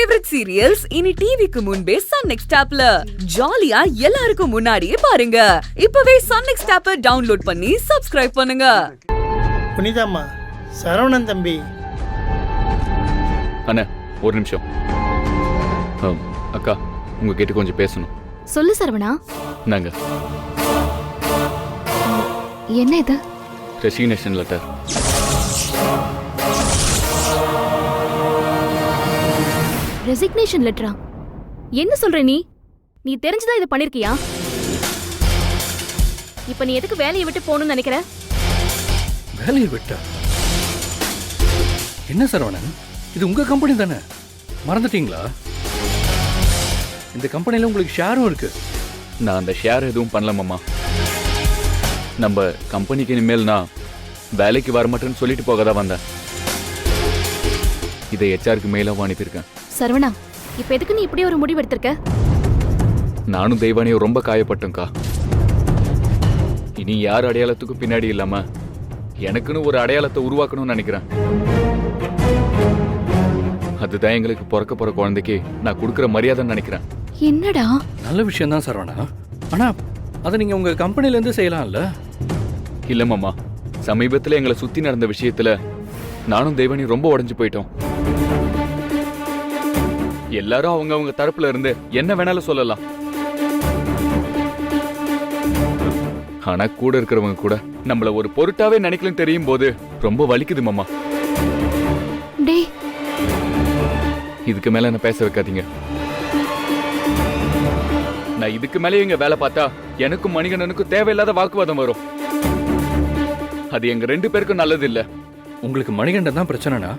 Favourite serials இனி டிவிக்கு முன்பே சன் நெக்ஸ்ட் ஆப்ல ஜாலியா எல்லாருக்கும் முன்னாடியே பாருங்க. இப்பவே சன் நெக்ஸ்ட் ஆப்பை டவுன்லோட் பண்ணி சப்ஸ்கிரைப் பண்ணுங்க. புனிதாம்மா, சரவணன் தம்பி. அண்ணா ஒரு நிமிஷம். அக்கா உங்ககிட்ட கொஞ்சம் பேசணும். சொல்லு சரவணா. நாங்க என்ன இது? Resignation letter. ரெசிக்னேஷன் லெட்டரா? என்ன சொல்ற நீ? நீ தெரிஞ்சுதான் இதை பண்ணிருக்கியா? இப்ப நீ எதுக்கு வேலையை விட்டு போகணும்னு நினைக்கிற? வேலையை விட்டா? என்ன சரவணன், இது உங்க கம்பெனி தானே, மறந்துட்டீங்களா? இந்த கம்பெனில உங்களுக்கு ஷேரும் இருக்கு. நான் அந்த ஷேர் எதுவும் பண்ணல மாமா. நம்ம கம்பெனிக்கு இனிமேல் நான் வேலைக்கு வர மாட்டேன்னு சொல்லிட்டு போக தான் வந்தேன். இதை ஹெச்ஆருக்கு மெயிலாக அனுப்பியிருக்கேன். சரவணா, இப்ப எதுக்கு நீ இப்படி ஒரு முடிவு எடுத்திருக்க? நானும் தெய்வானியும் ரொம்ப காயப்பட்டோம்க்கா. இனி யார் அடையாளத்துக்கும் பின்னாடி இல்லாம எனக்குன்னு ஒரு அடையாளத்தை உருவாக்கணும்னு நினைக்கிறேன். அதுதான் எங்களுக்கு பிறக்க போற குழந்தைக்கு நான் கொடுக்குற மரியாதைன்னு நினைக்கிறேன். என்னடா? நல்ல விஷயம் தான் சரவணா. ஆனா அதை நீங்க உங்க கம்பெனில இருந்து செய்யலாம்ல? இல்ல மாமா, சமீபத்துல எங்களை சுத்தி நடந்த விஷயத்துல நானும் தெய்வானியும் ரொம்ப உடைஞ்சு போயிட்டோம். எல்லாரும் அவங்க தரப்புல இருந்து என்ன வேணாலும் சொல்லலாம். ஆனா கூட இருக்கிறவங்க கூட நம்மள ஒரு பொருட்டாவே நினைக்கலன்னு தெரியும் போது ரொம்ப வலிக்குது மாமா. டேய், இதுக்கு மேல என்ன பேச வைக்காதீங்க. நான் இதுக்கு மேலே இங்க வேலை பார்த்தா எனக்கும் மணிகண்டனுக்கும் தேவையில்லாத வாக்குவாதம் வரும். அது எங்க 2 பேருக்கும் நல்லது இல்ல. உங்களுக்கு மணிகண்டன் தான் பிரச்சனைனா